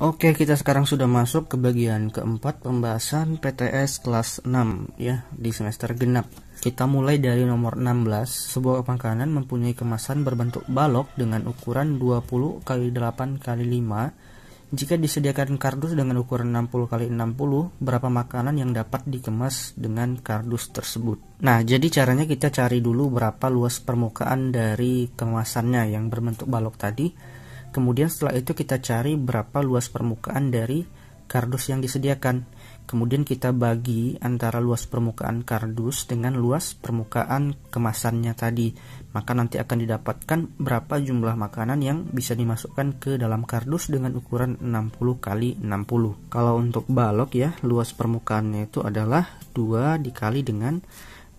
Oke, kita sekarang sudah masuk ke bagian keempat pembahasan PTS kelas 6 ya di semester genap. Kita mulai dari nomor 16. Sebuah makanan mempunyai kemasan berbentuk balok dengan ukuran 20 x 8 x 5. Jika disediakan kardus dengan ukuran 60 x 60, berapa makanan yang dapat dikemas dengan kardus tersebut? Nah, jadi caranya kita cari dulu berapa luas permukaan dari kemasannya yang berbentuk balok tadi. Kemudian setelah itu kita cari berapa luas permukaan dari kardus yang disediakan. Kemudian kita bagi antara luas permukaan kardus dengan luas permukaan kemasannya tadi. Maka nanti akan didapatkan berapa jumlah makanan yang bisa dimasukkan ke dalam kardus dengan ukuran 60 x 60. Kalau untuk balok ya, luas permukaannya itu adalah 2 dikali dengan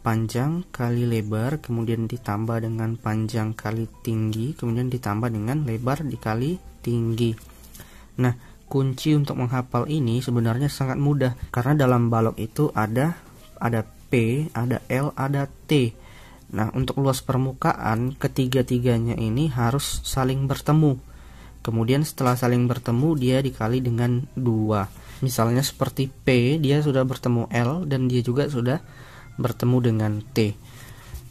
panjang kali lebar, kemudian ditambah dengan panjang kali tinggi, kemudian ditambah dengan lebar dikali tinggi. Nah, kunci untuk menghafal ini sebenarnya sangat mudah, karena dalam balok itu ada P, ada L, ada T. Nah, untuk luas permukaan ketiga-tiganya ini harus saling bertemu. Kemudian setelah saling bertemu dia dikali dengan 2. Misalnya seperti P, dia sudah bertemu L dan dia juga sudah bertemu dengan T.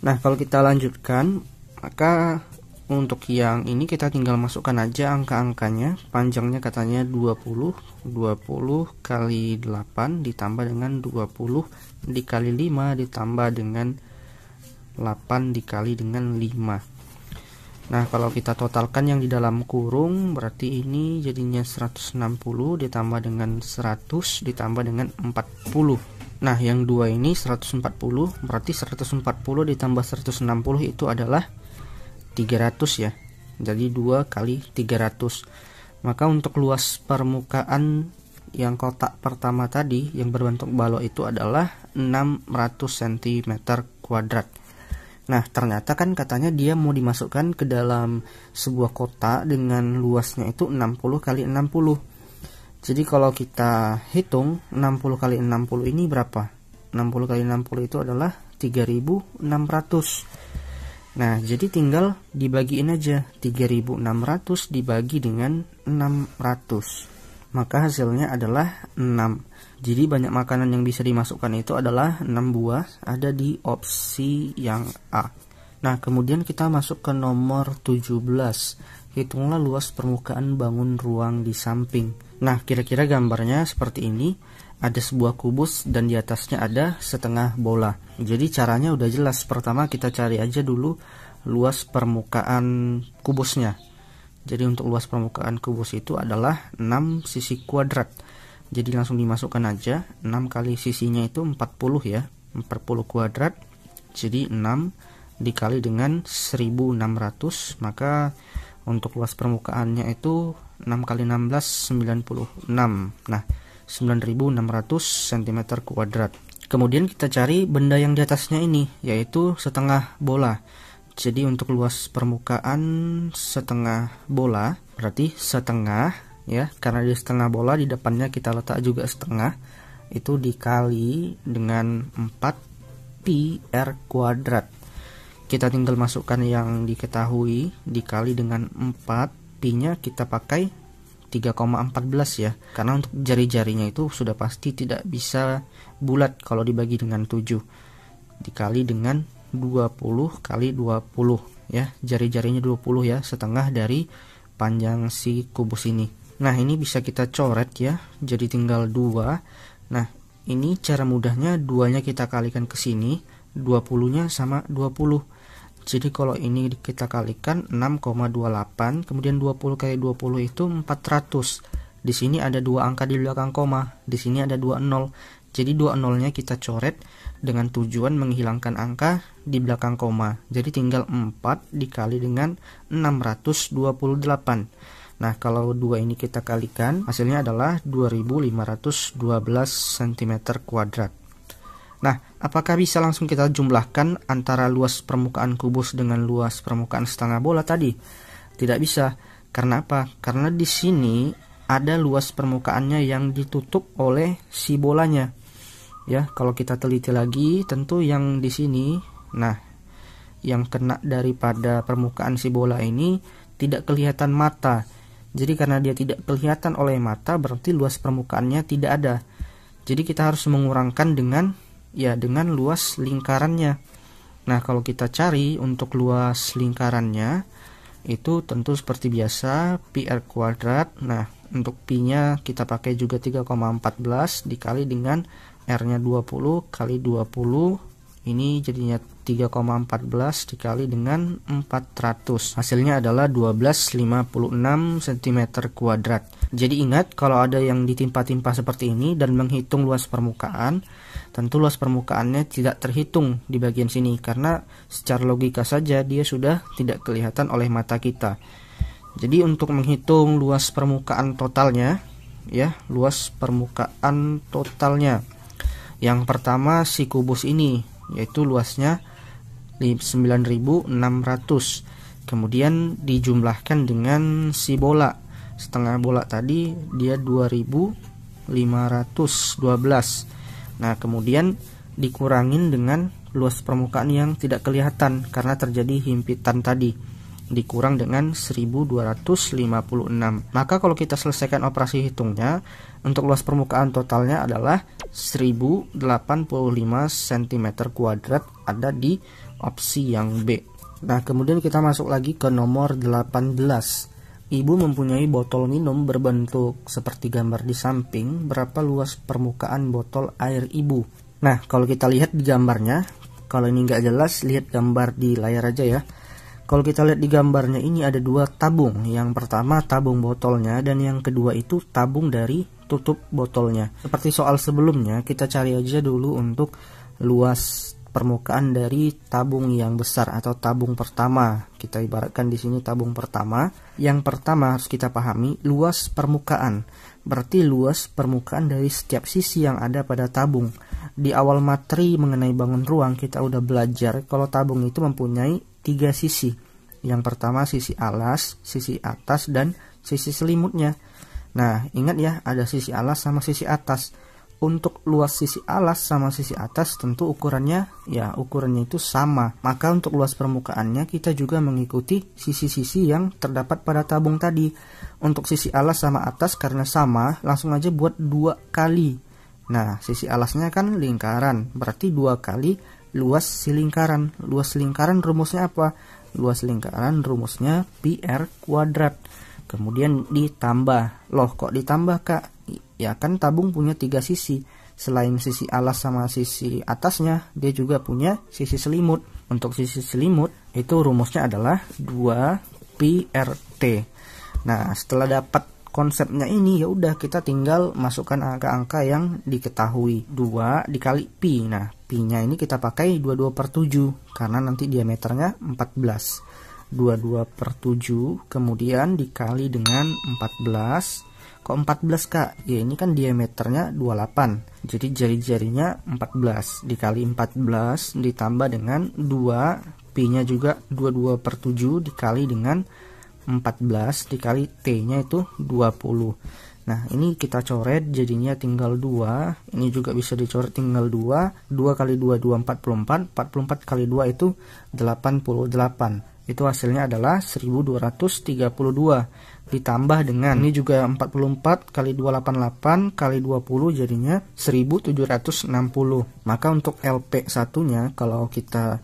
Nah, kalau kita lanjutkan, maka untuk yang ini kita tinggal masukkan aja angka-angkanya. Panjangnya katanya 20 kali 8 ditambah dengan 20 dikali 5 ditambah dengan 8 dikali dengan 5. Nah, kalau kita totalkan yang di dalam kurung, berarti ini jadinya 160 ditambah dengan 100 ditambah dengan 40. Nah, yang dua ini 140, berarti 140 ditambah 160 itu adalah 300 ya. Jadi 2 kali 300. Maka untuk luas permukaan yang kotak pertama tadi yang berbentuk balok itu adalah 600 cm kuadrat. Nah, ternyata kan katanya dia mau dimasukkan ke dalam sebuah kotak dengan luasnya itu 60 kali 60. Jadi kalau kita hitung 60 kali 60 ini berapa? 60 kali 60 itu adalah 3600. Nah, jadi tinggal dibagiin aja. 3600 dibagi dengan 600. Maka hasilnya adalah 6. Jadi banyak makanan yang bisa dimasukkan itu adalah 6 buah, ada di opsi yang A. Nah, kemudian kita masuk ke nomor 17. Hitunglah luas permukaan bangun ruang di samping. Nah, kira-kira gambarnya seperti ini. Ada sebuah kubus dan di atasnya ada setengah bola. Jadi caranya udah jelas. Pertama kita cari aja dulu luas permukaan kubusnya. Jadi untuk luas permukaan kubus itu adalah 6 sisi kuadrat. Jadi langsung dimasukkan aja. 6 kali sisinya itu 40 ya. 40 kuadrat. Jadi 6 dikali dengan 1600. Maka untuk luas permukaannya itu 6 kali 16 96. Nah, 9600 cm kuadrat. Kemudian kita cari benda yang di atasnya ini, yaitu setengah bola. Jadi untuk luas permukaan setengah bola berarti setengah ya, karena di setengah bola di depannya kita letak juga setengah, itu dikali dengan 4 pi r kuadrat. Kita tinggal masukkan yang diketahui dikali dengan 4, pi-nya kita pakai 3,14 ya. Karena untuk jari-jarinya itu sudah pasti tidak bisa bulat kalau dibagi dengan 7. Dikali dengan 20 kali 20 ya. Jari-jarinya 20 ya, setengah dari panjang si kubus ini. Nah, ini bisa kita coret ya. Jadi tinggal 2. Nah, ini cara mudahnya 2-nya kita kalikan ke sini, 20-nya sama 20. Jadi kalau ini kita kalikan 6,28, kemudian 20 kali 20 itu 400. Di sini ada 2 angka di belakang koma, di sini ada 2 nol. Jadi 2 nolnya kita coret dengan tujuan menghilangkan angka di belakang koma. Jadi tinggal 4 dikali dengan 628. Nah, kalau 2 ini kita kalikan, hasilnya adalah 2512 cm kuadrat. Nah, apakah bisa langsung kita jumlahkan antara luas permukaan kubus dengan luas permukaan setengah bola tadi? Tidak bisa. Karena apa? Karena di sini ada luas permukaannya yang ditutup oleh si bolanya. Ya, kalau kita teliti lagi, tentu yang di sini, nah, yang kena daripada permukaan si bola ini tidak kelihatan mata. Jadi karena dia tidak kelihatan oleh mata, berarti luas permukaannya tidak ada. Jadi kita harus mengurangkan dengan luas lingkarannya. Nah, kalau kita cari untuk luas lingkarannya, itu tentu seperti biasa pi r kuadrat. Nah, untuk pi-nya kita pakai juga 3,14 dikali dengan r-nya 20 kali 20. Ini jadinya 3,14 dikali dengan 400. Hasilnya adalah 1256 cm kuadrat. Jadi ingat, kalau ada yang ditimpa-timpa seperti ini dan menghitung luas permukaan, tentu luas permukaannya tidak terhitung di bagian sini karena secara logika saja dia sudah tidak kelihatan oleh mata kita. Jadi untuk menghitung luas permukaan totalnya, luas permukaan totalnya. Yang pertama si kubus ini, yaitu luasnya 9.600. Kemudian dijumlahkan dengan si bola. Setengah bola tadi dia 2.512. Nah, kemudian dikurangin dengan luas permukaan yang tidak kelihatan karena terjadi himpitan tadi, dikurang dengan 1256. Maka kalau kita selesaikan operasi hitungnya, untuk luas permukaan totalnya adalah 1085 cm kuadrat, ada di opsi yang B. Nah, kemudian kita masuk lagi ke nomor 18. Ibu mempunyai botol minum berbentuk seperti gambar di samping. Berapa luas permukaan botol air ibu? Nah, kalau kita lihat di gambarnya, kalau ini nggak jelas, lihat gambar di layar aja ya. Kalau kita lihat di gambarnya ini ada dua tabung. Yang pertama tabung botolnya dan yang kedua itu tabung dari tutup botolnya. Seperti soal sebelumnya, kita cari aja dulu untuk luas permukaan dari tabung yang besar atau tabung pertama. Kita ibaratkan di sini tabung pertama. Yang pertama harus kita pahami luas permukaan. Berarti luas permukaan dari setiap sisi yang ada pada tabung. Di awal materi mengenai bangun ruang kita udah belajar kalau tabung itu mempunyai 3 sisi. Yang pertama sisi alas, sisi atas, dan sisi selimutnya. Nah, ingat ya, ada sisi alas sama sisi atas. Untuk luas sisi alas sama sisi atas tentu ukurannya itu sama. Maka untuk luas permukaannya kita juga mengikuti sisi-sisi yang terdapat pada tabung tadi. Untuk sisi alas sama atas karena sama, langsung aja buat 2 kali. Nah, sisi alasnya kan lingkaran, berarti 2 kali luas si lingkaran. Luas lingkaran rumusnya apa? Luas lingkaran rumusnya pi r kuadrat. Kemudian ditambah. Loh, kok ditambah, Kak? Ya kan tabung punya 3 sisi. Selain sisi alas sama sisi atasnya, dia juga punya sisi selimut. Untuk sisi selimut itu rumusnya adalah 2 pi rt. Nah, setelah dapat konsepnya ini, ya udah kita tinggal masukkan angka-angka yang diketahui. 2 dikali pi. Nah, pi-nya ini kita pakai 22/7 karena nanti diameternya 14. 22/7 kemudian dikali dengan 14. Kok 14, Kak? Ya ini kan diameternya 28. Jadi jari-jarinya 14 dikali 14 ditambah dengan 2, pi-nya juga 22/7 dikali dengan 14 dikali t-nya itu 20. Nah, ini kita coret jadinya tinggal 2. Ini juga bisa dicoret tinggal 2. 2 kali 2 44. 44 kali 2 itu 88. Itu hasilnya adalah 1232 ditambah dengan ini juga 44 kali 288 kali 20 jadinya 1760. Maka untuk LP1 nya kalau kita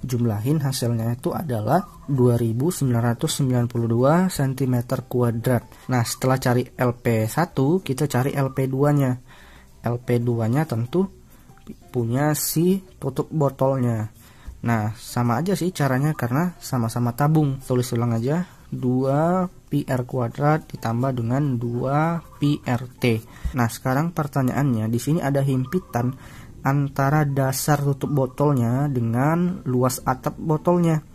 jumlahin hasilnya itu adalah 2992 cm kuadrat. Nah, setelah cari LP1 kita cari LP2 nya. LP2 nya tentu punya si tutup botolnya. Nah, sama aja sih caranya karena sama-sama tabung. Tulis ulang aja, 2 pi r kuadrat ditambah dengan 2 pi rt. Nah, sekarang pertanyaannya, di sini ada himpitan antara dasar tutup botolnya dengan luas atap botolnya.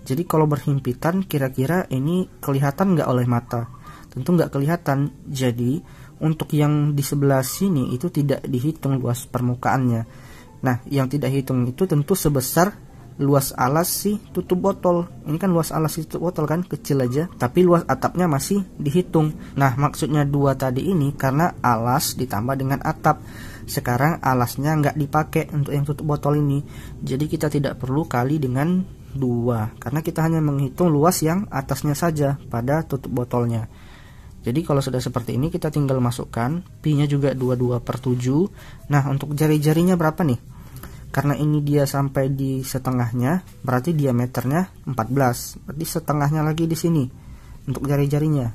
Jadi kalau berhimpitan kira-kira ini kelihatan nggak oleh mata? Tentu nggak kelihatan. Jadi untuk yang di sebelah sini itu tidak dihitung luas permukaannya. Nah, yang tidak hitung itu tentu sebesar luas alas si tutup botol. Ini kan luas alas si tutup botol kan kecil aja, tapi luas atapnya masih dihitung. Nah, maksudnya 2 tadi ini karena alas ditambah dengan atap. Sekarang alasnya nggak dipakai untuk yang tutup botol ini. Jadi kita tidak perlu kali dengan 2 karena kita hanya menghitung luas yang atasnya saja pada tutup botolnya. Jadi kalau sudah seperti ini kita tinggal masukkan pi-nya juga 22/7. Nah, untuk jari-jarinya berapa nih? Karena ini dia sampai di setengahnya, berarti diameternya 14. Berarti setengahnya lagi di sini untuk jari-jarinya,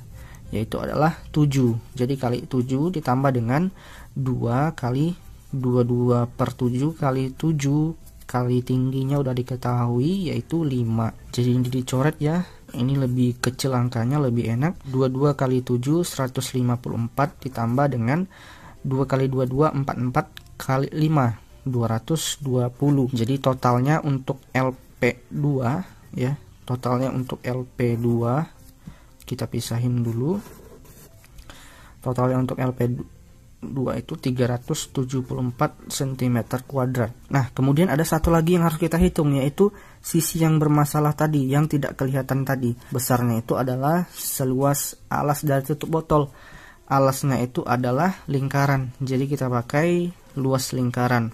yaitu adalah 7. Jadi kali 7 ditambah dengan 2 kali 22/7 kali 7 kali tingginya udah diketahui, yaitu 5. Jadi ini dicoret ya. Ini lebih kecil angkanya, lebih enak. 22 kali 7 154 ditambah dengan 2 kali 22 44 kali 5 220. Jadi totalnya untuk LP2 ya. Totalnya untuk LP2 kita pisahin dulu. Totalnya untuk LP2 itu 374 cm kuadrat. Nah, kemudian ada satu lagi yang harus kita hitung, yaitu sisi yang bermasalah tadi, yang tidak kelihatan tadi. Besarnya itu adalah seluas alas dari tutup botol. Alasnya itu adalah lingkaran, jadi kita pakai luas lingkaran.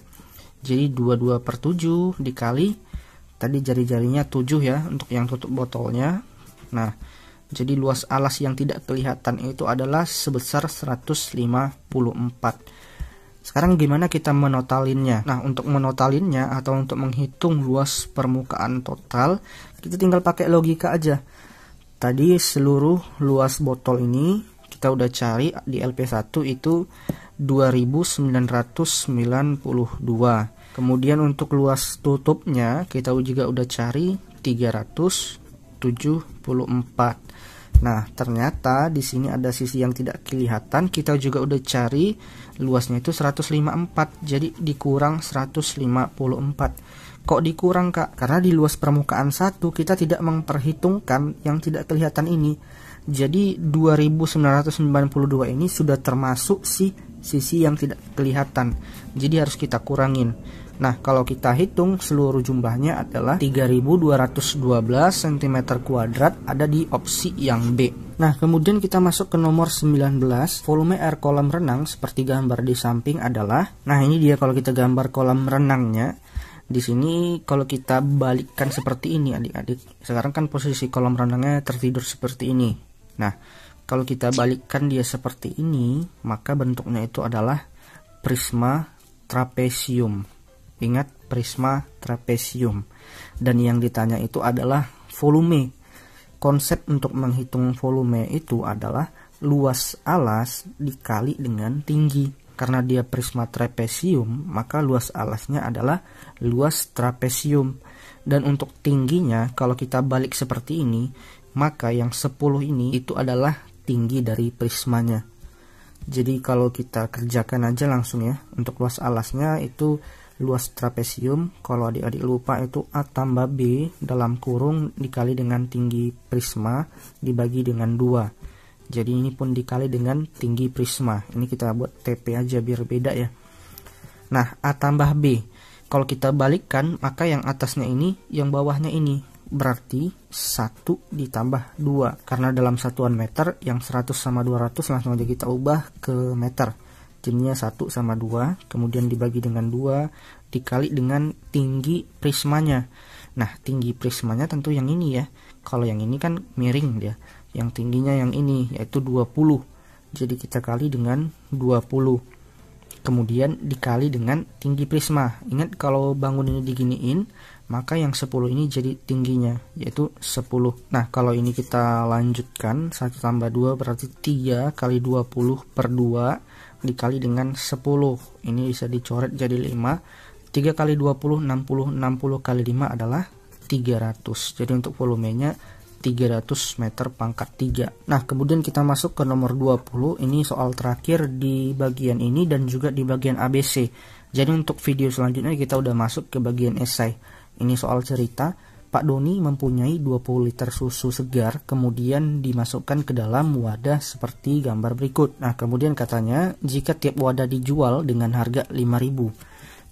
Jadi 22/7 dikali tadi jari-jarinya 7 ya untuk yang tutup botolnya. Nah, jadi luas alas yang tidak kelihatan itu adalah sebesar 154. Sekarang gimana kita menotalinnya? Nah, untuk menotalinnya atau untuk menghitung luas permukaan total, kita tinggal pakai logika aja. Tadi seluruh luas botol ini kita udah cari di LP1 itu 2992. Kemudian untuk luas tutupnya kita juga udah cari 374. Nah, ternyata di sini ada sisi yang tidak kelihatan. Kita juga udah cari luasnya itu 154. Jadi dikurang 154. Kok dikurang, Kak? Karena di luas permukaan 1 kita tidak memperhitungkan yang tidak kelihatan ini. Jadi 2992 ini sudah termasuk sisi yang tidak kelihatan. Jadi harus kita kurangin. Nah, kalau kita hitung seluruh jumlahnya adalah 3212 cm kuadrat, ada di opsi yang B. Nah, kemudian kita masuk ke nomor 19. Volume air kolam renang seperti gambar di samping adalah, nah ini dia kalau kita gambar kolam renangnya. Di sini kalau kita balikkan seperti ini adik-adik. Sekarang kan posisi kolam renangnya tertidur seperti ini. Nah, kalau kita balikkan dia seperti ini, maka bentuknya itu adalah prisma trapesium. Ingat, prisma trapesium. Dan yang ditanya itu adalah volume. Konsep untuk menghitung volume itu adalah luas alas dikali dengan tinggi. Karena dia prisma trapesium, maka luas alasnya adalah luas trapesium. Dan untuk tingginya, kalau kita balik seperti ini, maka yang 10 ini itu adalah tinggi dari prismanya. Jadi kalau kita kerjakan aja langsung ya, untuk luas alasnya itu luas trapesium, kalau adik-adik lupa itu A tambah B dalam kurung dikali dengan tinggi prisma dibagi dengan 2. Jadi ini pun dikali dengan tinggi prisma. Ini kita buat TP aja biar beda ya. Nah, A tambah B, kalau kita balikkan maka yang atasnya ini, yang bawahnya ini. Berarti 1 ditambah 2. Karena dalam satuan meter yang 100 sama 200 langsung aja kita ubah ke meter. Jadinya 1 sama 2, kemudian dibagi dengan 2, dikali dengan tinggi prismanya. Nah, tinggi prismanya tentu yang ini ya. Kalau yang ini kan miring dia. Yang tingginya yang ini, yaitu 20. Jadi kita kali dengan 20. Kemudian dikali dengan tinggi prisma. Ingat kalau bangun ini diginiin, maka yang 10 ini jadi tingginya, yaitu 10. Nah, kalau ini kita lanjutkan, 1 tambah 2 berarti 3 kali 20/2 dikali dengan 10. Ini bisa dicoret jadi 5. 3 kali 20, 60. 60 kali 5 adalah 300. Jadi untuk volumenya 300 meter pangkat 3. Nah, kemudian kita masuk ke nomor 20. Ini soal terakhir di bagian ini dan juga di bagian ABC. Jadi untuk video selanjutnya kita udah masuk ke bagian esai. Ini soal cerita. Pak Doni mempunyai 20 liter susu segar, kemudian dimasukkan ke dalam wadah seperti gambar berikut. Nah, kemudian katanya jika tiap wadah dijual dengan harga 5.000.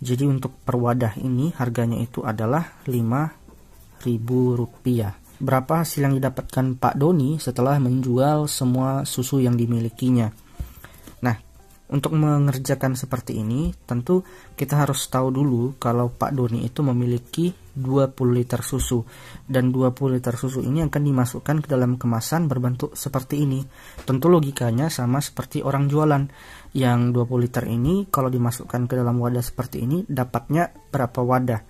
Jadi untuk per wadah ini harganya itu adalah Rp5.000. Berapa hasil yang didapatkan Pak Doni setelah menjual semua susu yang dimilikinya? Nah, Untuk mengerjakan seperti ini, tentu kita harus tahu dulu kalau Pak Doni itu memiliki 20 liter susu. Dan 20 liter susu ini akan dimasukkan ke dalam kemasan berbentuk seperti ini. Tentu logikanya sama seperti orang jualan. Yang 20 liter ini kalau dimasukkan ke dalam wadah seperti ini, dapatnya berapa wadah.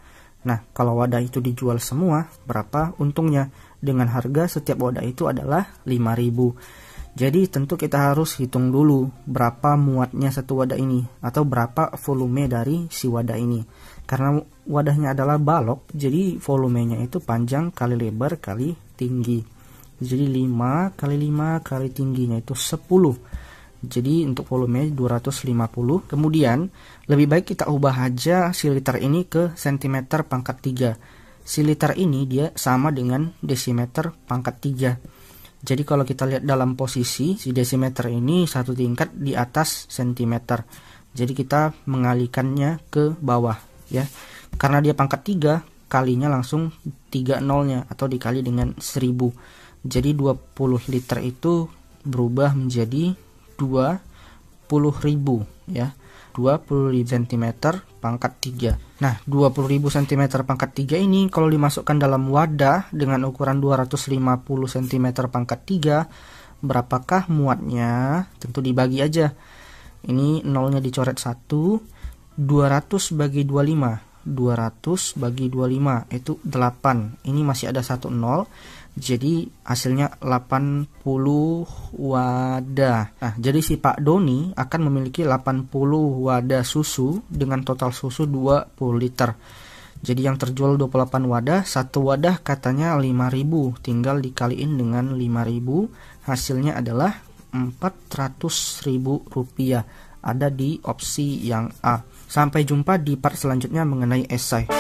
Nah, kalau wadah itu dijual semua, berapa untungnya? Dengan harga setiap wadah itu adalah 5.000. Jadi tentu kita harus hitung dulu berapa muatnya satu wadah ini atau berapa volume dari si wadah ini. Karena wadahnya adalah balok, jadi volumenya itu panjang kali lebar kali tinggi. Jadi 5 kali 5 kali tingginya itu 10. Jadi untuk volume 250. Kemudian lebih baik kita ubah aja si liter ini ke sentimeter pangkat 3. Si liter ini dia sama dengan desimeter pangkat 3. Jadi kalau kita lihat dalam posisi si desimeter ini satu tingkat di atas sentimeter. Jadi kita mengalihkannya ke bawah ya. Karena dia pangkat 3, kalinya langsung 3 nolnya atau dikali dengan 1000. Jadi 20 liter itu berubah menjadi 20.000 ya. 20.000 cm pangkat 3. Nah, 20.000 cm pangkat 3 ini kalau dimasukkan dalam wadah dengan ukuran 250 cm pangkat 3, berapakah muatnya? Tentu dibagi aja. Ini nolnya dicoret 1, 200 bagi 25. 200 bagi 25 itu 8. Ini masih ada 1 nol. Jadi hasilnya 80 wadah. Nah, jadi si Pak Doni akan memiliki 80 wadah susu dengan total susu 20 liter. Jadi yang terjual 28 wadah, satu wadah katanya 5.000, tinggal dikaliin dengan 5.000, hasilnya adalah 400.000 rupiah. Ada di opsi yang A. Sampai jumpa di part selanjutnya mengenai esai.